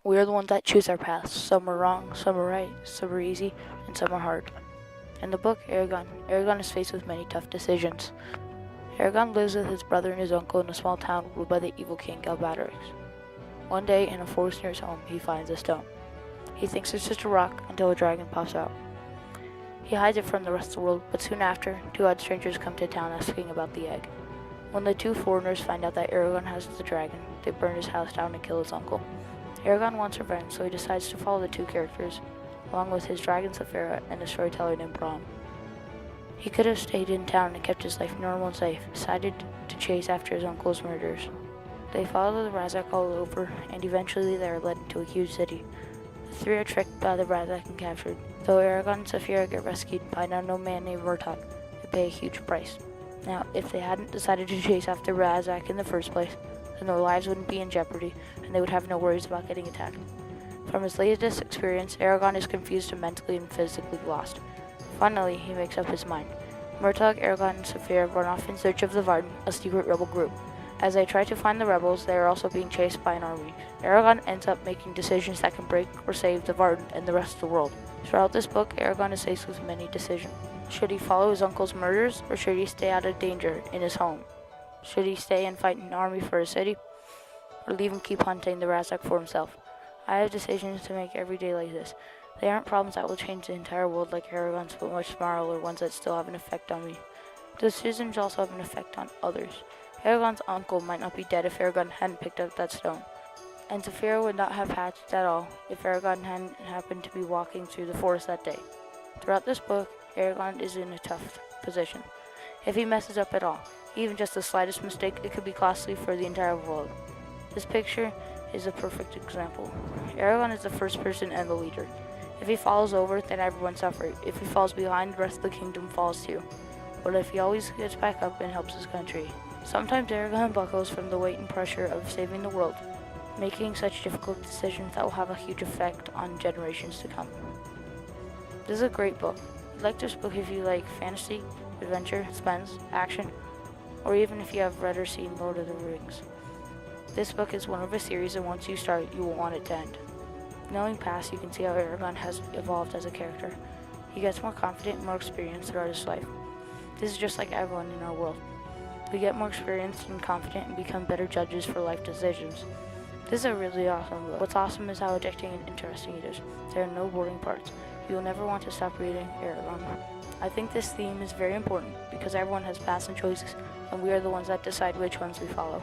We are the ones that choose our paths. Some are wrong, some are right, some are easy, and some are hard. In the book Eragon is faced with many tough decisions. Eragon lives with his brother and his uncle in a small town ruled by the evil king Galbatorix. One day, in a forest near his home, he finds a stone. He thinks it's just a rock until a dragon pops out. He hides it from the rest of the world, but soon after, two odd strangers come to town asking about the egg. When the two foreigners find out that Eragon has the dragon, they burn his house down and kill his uncle. Eragon wants revenge, so he decides to follow the two characters, along with his dragon Saphira and a storyteller named Brahm. He could have stayed in town and kept his life normal and safe, decided to chase after his uncle's murderers. They follow the Razak all over, and eventually they are led into a huge city. The three are tricked by the Razak and captured. Though Eragon and Saphira get rescued by an unknown man named Murtagh, they pay a huge price. Now, if they hadn't decided to chase after Razak in the first place, then their lives wouldn't be in jeopardy, and they would have no worries about getting attacked. From his latest experience, Eragon is confused and mentally and physically lost. Finally, he makes up his mind. Murtagh, Eragon, and Saphira run off in search of the Varden, a secret rebel group. As they try to find the rebels, they are also being chased by an army. Eragon ends up making decisions that can break or save the Varden and the rest of the world. Throughout this book, Eragon is faced with many decisions. Should he follow his uncle's murders, or should he stay out of danger in his home? Should he stay and fight an army for his city, or leave and keep hunting the Razak for himself? I have decisions to make every day like this. They aren't problems that will change the entire world like Eragon's, but much smaller, or ones that still have an effect on me. Decisions also have an effect on others. Eragon's uncle might not be dead if Eragon hadn't picked up that stone, and Saphira would not have hatched at all if Eragon hadn't happened to be walking through the forest that day. Throughout this book, Eragon is in a tough position. If he messes up at all, even just the slightest mistake, it could be costly for the entire world. This picture is a perfect example. Eragon is the first person and the leader. If he falls over, then everyone suffers. If he falls behind, the rest of the kingdom falls too. But if he always gets back up and helps his country. Sometimes Eragon buckles from the weight and pressure of saving the world, making such difficult decisions that will have a huge effect on generations to come. This is a great book. I like this book if you like fantasy, adventure, suspense, action, or even if you have read or seen Lord of the Rings. This book is one of a series, and once you start, you will want it to end. Knowing past, you can see how Eragon has evolved as a character. He gets more confident and more experienced throughout his life. This is just like everyone in our world. We get more experienced and confident and become better judges for life decisions. This is a really awesome book. What's awesome is how addicting and interesting it is. There are no boring parts. You will never want to stop reading Eragon. I think this theme is very important because everyone has paths and choices, and we are the ones that decide which ones we follow.